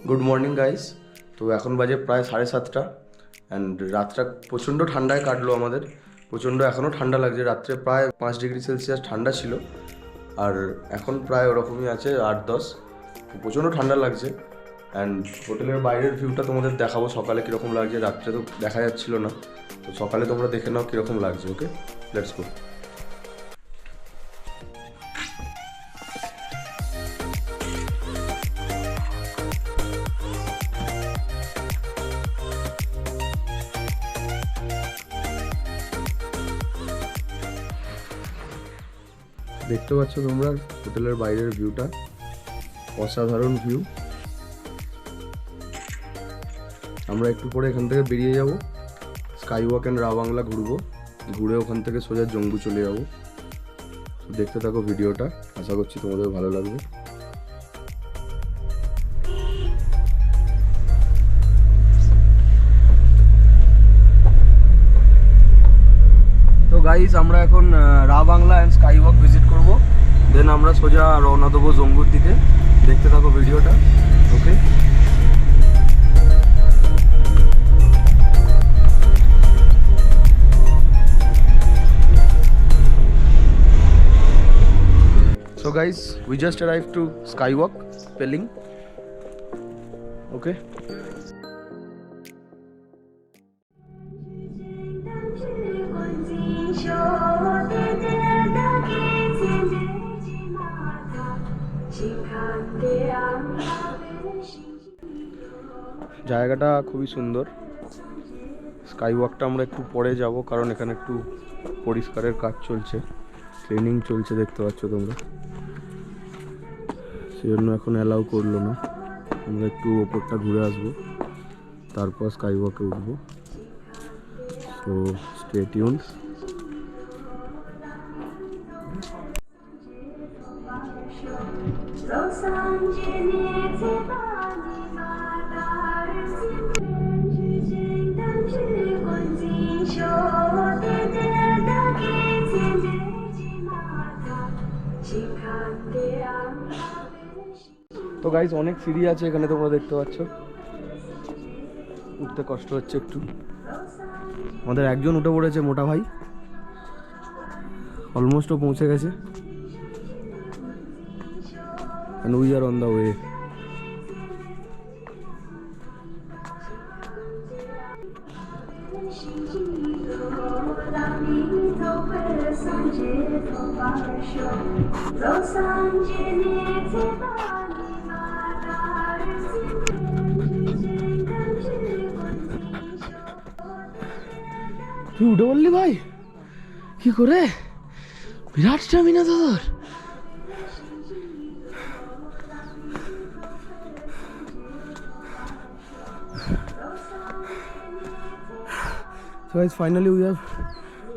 Good morning guys. তো এখন বাজে প্রায় 7:30 অ্যান্ড রাতটা প্রচণ্ড ঠান্ডায় কাটলো আমাদের। প্রচণ্ড এখনও ঠান্ডা লাগছে, রাত্রে প্রায় 5 ডিগ্রি সেলসিয়াস ঠান্ডা ছিল, আর এখন প্রায় ওরকমই আছে 8-10। প্রচণ্ড ঠান্ডা লাগছে। অ্যান্ড হোটেলের বাইরের ভিউটা তোমাদের দেখাবো সকালে কীরকম লাগছে, রাত্রে তো দেখা যাচ্ছিল না, তো সকালে তোমরা দেখে নাও কীরকম লাগছে। ওকে, লেটস গো। দেখতে পাচ্ছ তোমরা হোটেলের বাইরের ভিউটা, অসাধারণ ভিউ। আমরা একটু পরে এখান থেকে বেরিয়ে যাব, স্কাই ওয়াক অ্যান্ড রা বাংলা ঘুরবো, ঘুরে ওখান থেকে সোজা জম্বু চলে যাবো। তো দেখতে থাকো ভিডিওটা, আশা করছি তোমাদের ভালো লাগবে। তো গাইস, আমরা এখন রা Bangla and sky walk visit করবো, দেন আমরা সোজা রওনা দেবো জম্বুর দিকে। দেখতে থাকো ভিডিওটা। ওকে, so guys, we just arrived to Skywalk Pelling. Okay, জায়গাটা খুবই সুন্দর। স্কাই ওয়াকটা আমরা একটু পরে যাব, কারণ এখানে একটু পরিষ্কারের কাজ চলছে, ক্লিনিং চলছে, দেখতে পাচ্ছ তোমরা, সেজন্য এখন অ্যালাউ করলো না। আমরা একটু ওপরটা ঘুরে আসবো, তারপর স্কাই ওয়াকে উঠবো। So stay tuned. তো গাইস, অনেক সিঁড়ি আছে এখানে, তোমরা দেখতে পাচ্ছ, উঠতে কষ্ট হচ্ছে একটু। আমাদের একজন উঠে পড়েছে, মোটা ভাই, অলমোস্টও পৌঁছে গেছে, and we are on the way. তুই উঠে বললি ভাই, কি করে? বিরাট স্ট্যামিনা তোর। So guys, finally we have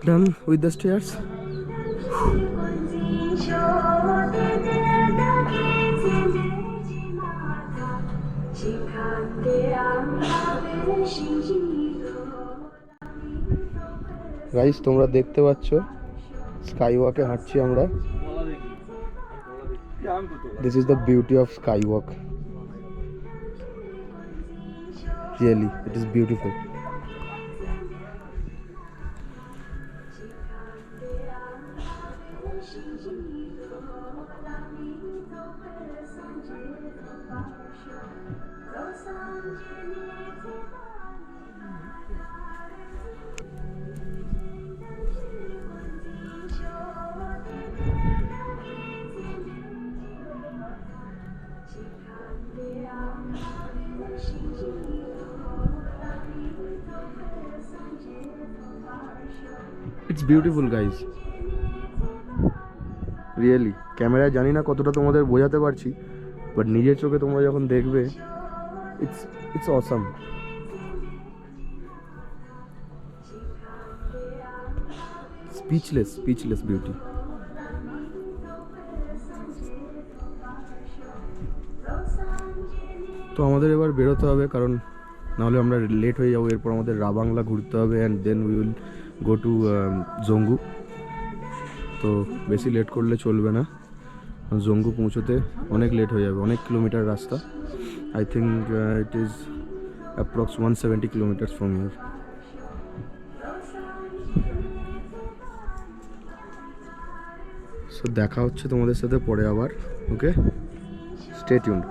done with the stairs. Guys, তোমরা দেখতে পাচ্ছ স্কাই ওয়াকে হাঁটছি আমরা। This is the beauty of Skywalk. Really, it is beautiful. It's beautiful guys, really. ক্যামেরায় জানি না কতটা তোমাদের বোঝাতে পারছি, বাট নিজের চোখে তোমরা যখন দেখবে, it's awesome. Speechless beauty. তো আমাদের এবার বেরোতে হবে, কারণ নাহলে আমরা লেট হয়ে যাবো। এরপর আমাদের রা বাংলা ঘুরতে হবে, and then we will go to Jammu. তো বেশি লেট করলে চলবে না, জম্বু পৌঁছতে অনেক লেট হয়ে যাবে, অনেক কিলোমিটার রাস্তা। I think it is approx 170 kilometers from here. So দেখা হচ্ছে তোমাদের সাথে পরে আবার, okay? Stay tuned.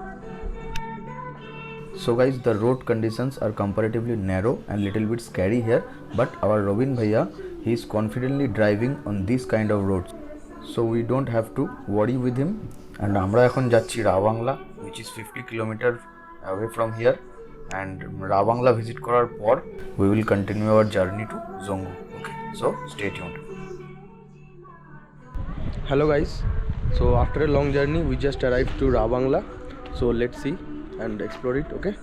So guys, the road conditions are comparatively narrow and little bit scary here, but our Robin Bhaiya, he is confidently driving on these kind of roads, so we don't have to worry with him. And আমরা এখন যাচ্ছি Ravangla, which is 50 kilometers away from here, and Ravangla visit করার পর we will continue our journey to Zongu. Okay, so stay tuned. Hello guys, so after a long journey we just arrived to Rabangla, so let's see and explore it, okay?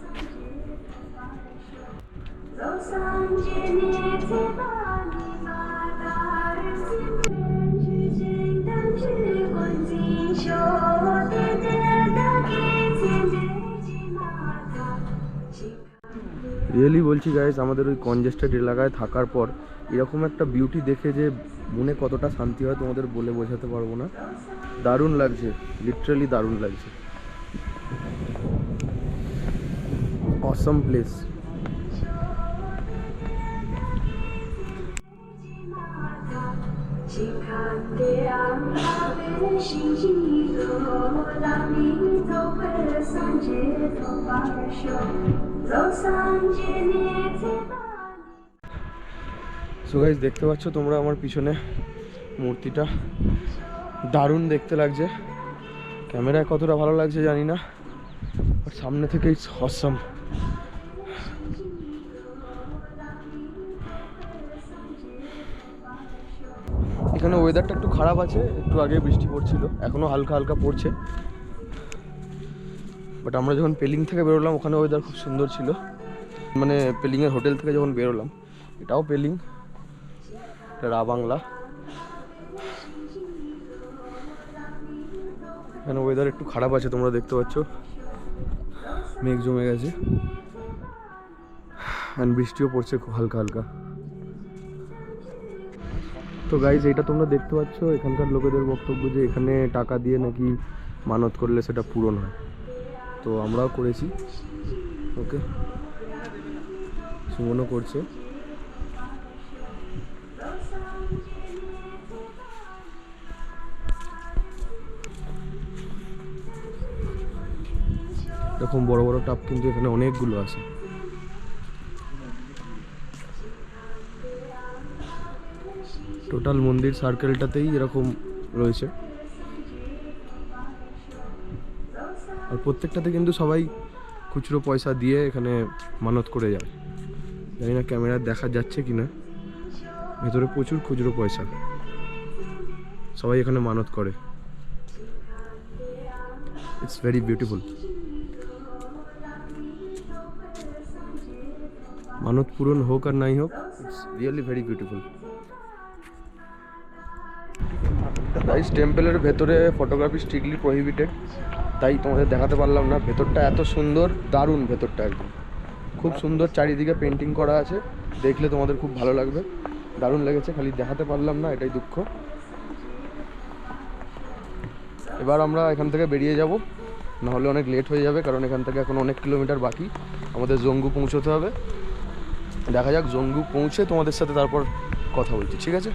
Really বলছি guys, আমাদের ওই congested এলাকায় থাকার পর এরকম একটা beauty দেখে যে মনে কতটা শান্তি হয় তোমাদের বলে বোঝাতে পারবো না। দারুণ লাগছে, লিটারালি দারুণ লাগছে। অসম প্লেস। সো গাইস, দেখতে পাচ্ছ তোমরা আমার পিছনে মূর্তিটা, দারুণ দেখতে লাগছে। ক্যামেরায় কতটা ভালো লাগছে জানি না, বাট সামনে থেকে ইটস অসম। এখানে ওয়েদারটা একটু খারাপ আছে, একটু আগে বৃষ্টি পড়ছিল, এখনো হালকা হালকা পড়ছে। বাট আমরা যখন পেলিং থেকে বেরোলাম ওখানে ওয়েদার খুব সুন্দর ছিল, মানে পেলিংয়ের হোটেল থেকে যখন বেরোলাম, এটাও পেলিং, এটা রাবাংলা। এখানে ওয়েদার একটু খারাপ আছে, তোমরা দেখতে পাচ্ছ মেঘ জমে গেছে অ্যান্ড বৃষ্টিও পড়ছে খুব হালকা হালকা। তো গাইজ, এটা তোমরা দেখতে পাচ্ছ এখানকার লোকেদের বক্তব্য যে এখানে টাকা দিয়ে নাকি মানত করলে সেটা পূরণ হয়। তো আমরাও করেছি, ওকে, সুমনও করছে। এরকম বড় বড় টাপ কিন্তু এখানে অনেকগুলো আছে। টোটাল মন্দির সার্কেলটাতেই এরকম রয়েছে, আর প্রত্যেকটাতে কিন্তু সবাই খুচরো পয়সা দিয়ে এখানে মানত করে যায়। জানি না ক্যামেরা দেখা যাচ্ছে কিনা, ভেতরে প্রচুর খুচরো পয়সা, সবাই এখানে মানত করে। It's very beautiful. মানত পূরণ হোক আর নাই হোক, it's really very beautiful. Guys, টেম্পলের ভেতরে ফটোগ্রাফি স্ট্রিক্টলি প্রহিবিটেড, তাই তোমাদের দেখাতে পারলাম না। ভেতরটা এত সুন্দর, দারুণ ভেতরটা, একদম খুব সুন্দর, চারিদিকে পেন্টিং করা আছে, দেখলে তোমাদের খুব ভালো লাগবে, দারুণ লেগেছে, খালি দেখাতে পারলাম না, এটাই দুঃখ। এবার আমরা এখান থেকে বেরিয়ে যাব, নাহলে অনেক লেট হয়ে যাবে, কারণ এখান থেকে এখন অনেক কিলোমিটার বাকি, আমাদের জঙ্গু পৌঁছতে হবে। দেখা যাক, জঙ্গু পৌঁছে তোমাদের সাথে তারপর কথা বলছি, ঠিক আছে?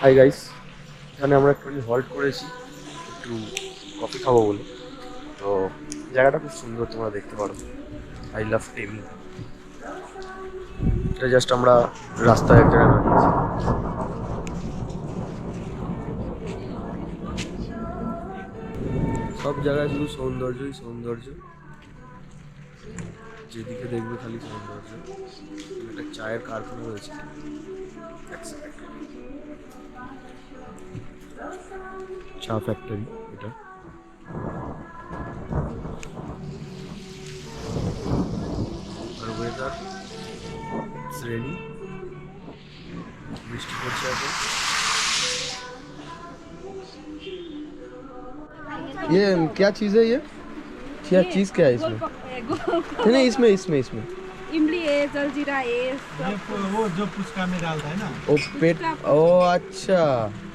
হাই গাইস, এখানে আমরা একটু হল্ট করেছি একটু কফি খাবো বলে। তো জায়গাটা খুব সুন্দর, তোমরা দেখতে পারো। I love Tammy. এটা জাস্ট আমরা রাস্তায় এক জায়গায় দাঁড়িয়েছি। সব জায়গায় শুধু সৌন্দর্যই সৌন্দর্য, যেদিকে দেখবে খালি সৌন্দর্য। একটা চায়ের কারখানা রয়েছে, চা ফ্যাক্টরি এটা। আর ওয়েদার রেনি, বৃষ্টি পড়ছে এখন। ये क्या चीज़ है ये? क्या चीज़ क्या है इसमें? नहीं इसमें इमली है, जलजीरा है, वो जो पुचका में डालता है ना, ओ पेट, ओ अच्छा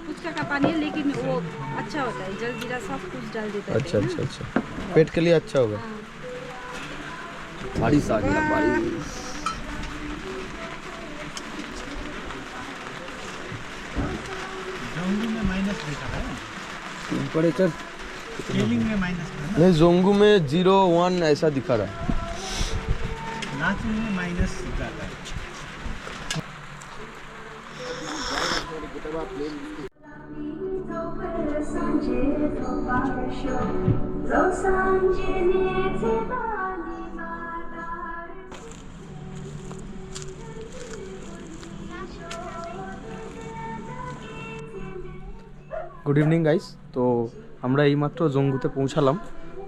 पुचका का पानी है, लेकिन वो अच्छा होता है, जलजीरा सब कुछ डाल देता है। अच्छा पेट के लिए अच्छा होगा। बारिश आ गया, बारिश। जोंगू में माइनस दिखा है, टेम्परेचर स्केलिंग में माइनस था ना, नहीं, जोंगू में 0-1 ऐसा दिखा रहा है। नाचू में माइनस जाता है। Good evening guys. তো আমরা এইমাত্র জঙ্গুতে পৌঁছালাম,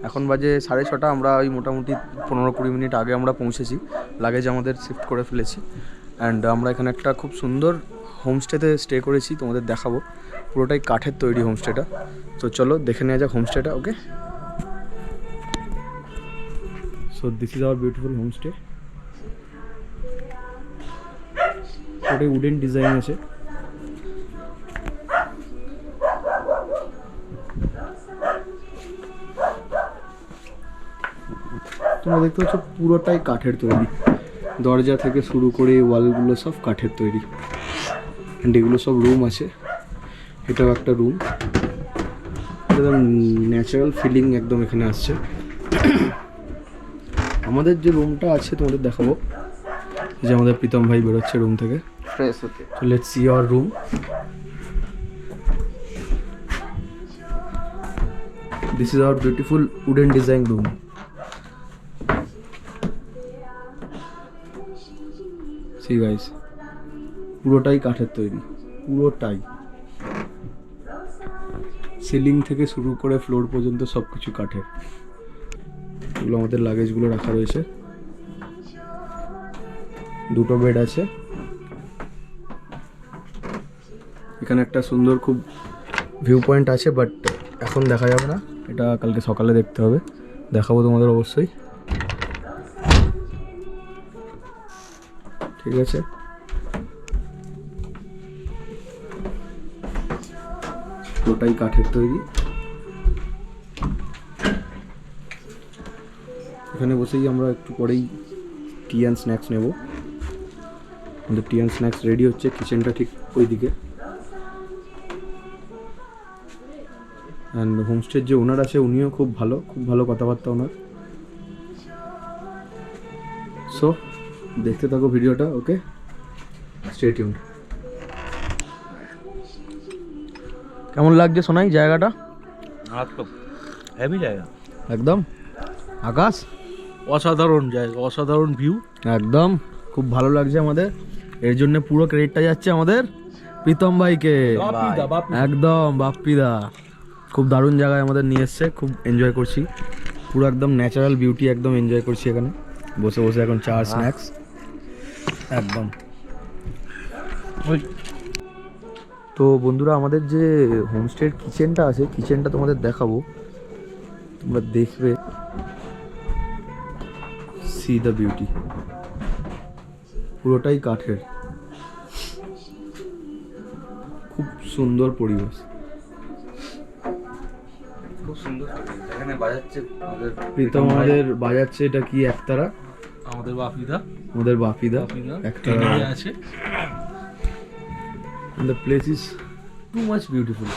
এখন বাজে 6:30। আমরা ওই মোটামুটি 15-20 মিনিট আগে আমরা পৌঁছেছি, লাগেজ আমাদের শিফট করে ফেলেছি। অ্যান্ড আমরা এখানে একটা খুব সুন্দর হোমস্টেতে স্টে করেছি, তোমাদের দেখাবো। পুরোটাই কাঠের তৈরি হোমস্টেটা, তো চলো দেখে নেওয়া যাক হোমস্টেটা। Okay, so this is our beautiful homestay. পুরোটাই উডেন ডিজাইন আছে। তোমরা দেখতে পাচ্ছ পুরোটাই কাঠের তৈরি, দরজা থেকে শুরু করে ওয়ালগুলো সব কাঠের তৈরি। অ্যান্ড এগুলো সব রুম আছে, এটাও একটা রুম। একদম ন্যাচারাল ফিলিং একদম এখানে আসছে। আমাদের যে রুমটা আছে তোমাদের দেখাবো, যে আমাদের প্রীতম ভাই বেরোচ্ছে রুম থেকে ফ্রেশ হতে। তো let's see our room. This is our beautiful wooden design room. C guys, পুরোটাই কাঠের তৈরি, পুরোটাই। সিলিং থেকে শুরু করে ফ্লোর পর্যন্ত সব কিছু কাঠের। এগুলো আমাদের লাগেজগুলো রাখা রয়েছে। দুটো বেড আছে। এখানে একটা সুন্দর খুব ভিউ পয়েন্ট আছে, বাট এখন দেখা যাবে না, এটা কালকে সকালে দেখতে হবে। দেখাবো তোমাদের অবশ্যই, ঠিক আছে। পুরোটাই কাঠের তৈরি। এখানে বসেই আমরা একটু পরেই টি অ্যান্ড স্ন্যাক্স নেব। আমাদের টি অ্যান্ড স্ন্যাক্স রেডি হচ্ছে, কিচেনটা ঠিক ওই দিকে। অ্যান্ড হোমস্টের যে ওনার আছে উনিও খুব ভালো কথাবার্তা ওনার। সো দেখতে থাকো ভিডিওটা, ওকে, স্টে টিউনড। কেমন লাগছে সোনাই জায়গাটা? হেভি জায়গা, একদম আকাশ, অসাধারণ জায়গা, অসাধারণ ভিউ, একদম খুব ভালো লাগছে আমাদের। এর জন্য পুরো ক্রেডিটটা যাচ্ছে আমাদের প্রীতম ভাইকে, একদম বাপ্পিদা। খুব দারুণ জায়গায় আমাদের নিয়ে এসছে, খুব এনজয় করছি। পুরো একদম ন্যাচারাল বিউটি একদম এনজয় করছি এখানে বসে বসে। এখন চা স্ন্যাক্স একদম। তো বন্ধুরা, আমাদের যে হোমস্টের কিচেনটা আছে, কিচেনটা তোমাদের দেখাবো, তোমরা দেখবে। সি দ্য বিউটি, পুরোটাই কাঠের, খুব সুন্দর পরিবেশ, খুব সুন্দর। এখানে বাজাচ্ছে প্রীতম, আমাদের বাজাচ্ছে এটা কি একতারা, আমাদের বাপিদা একতারা আছে। And the place is too much beautiful,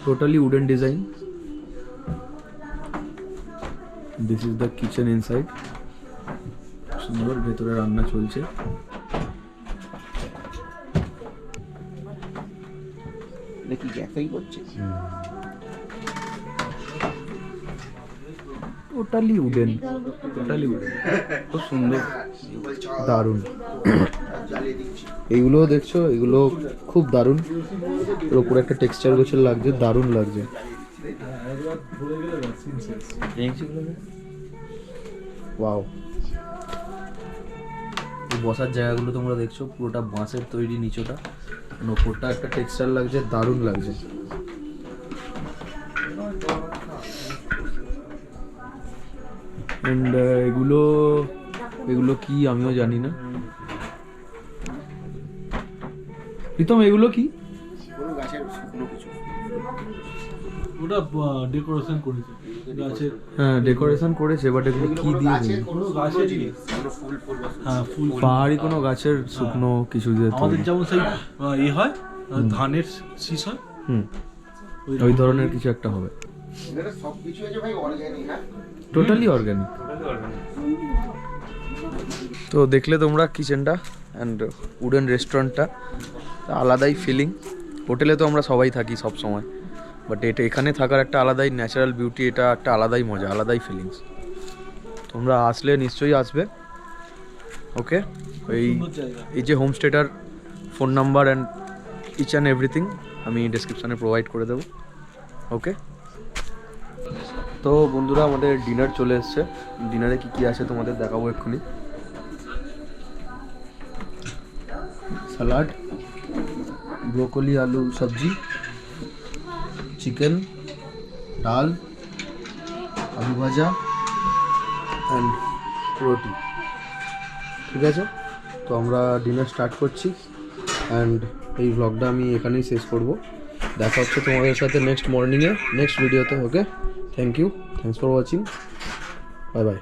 totally wooden design. This is the kitchen inside. সুন্দর ভেতরে রান্না চলছে। দেখি গ্যাসেই করছে। টোটালি উডেন, খুব সুন্দর, দারুণ। এইগুলো দেখছো, এগুলো খুব দারুণ। এর উপরে একটা টেক্সচার গোছাল লাগছে, দারুণ লাগছে। ওয়াও, বসার জায়গাগুলো তোমরা দেখছো, পুরোটা বাঁশের তৈরি, নিচোটা, ওপরটা একটা টেক্সচার লাগছে, দারুণ লাগছে। অ্যান্ড এগুলো এগুলো কি আমিও জানি না। প্রীতম এগুলো কি? ওটা ডেকোরেশন করেছে গাছের। হ্যাঁ ডেকোরেশন করেছে, বাট এগুলো কি দিয়ে তৈরি? কোনো গাছের জিনিস, হ্যাঁ ফুল। পাহাড়ি কোনো গাছের শুকনো কিছু দিয়ে আমাদের তৈরি। যেমন সেই এ হয় ধানের শীষ হয়, হুম, ওই ধরনের কিছু একটা হবে। Totally organic. তো দেখলে তোমরা কিচেনটা অ্যান্ড উডেন রেস্টুরেন্টটা, আলাদাই ফিলিং। হোটেলে তো আমরা সবাই থাকি সব সময়, বাট এটা এখানে থাকার একটা আলাদাই ন্যাচারাল বিউটি, এটা একটা আলাদাই মজা, আলাদাই ফিলিংস। তোমরা আসলে নিশ্চয়ই আসবে। ওকে, সুন্দর জায়গা। এই যে হোমস্টেটার phone number and each and everything আমি ডেসক্রিপশানে প্রোভাইড করে দেবো। ওকে, তো বন্ধুরা আমাদের ডিনার চলে এসছে। ডিনারে কী কী আছে তোমাদের দেখাবো এক্ষুনি। স্যালাড, ব্রোকলি আলু সবজি, চিকেন, ডাল, আলু ভাজা অ্যান্ড রুটি। ঠিক আছে, তো আমরা ডিনার স্টার্ট করছি অ্যান্ড এই ব্লগটা আমি এখানেই শেষ করব। দেখা হচ্ছে তোমাদের সাথে নেক্সট মর্নিংয়ে নেক্সট ভিডিওতে। Okay, thank you, thanks for watching, bye by.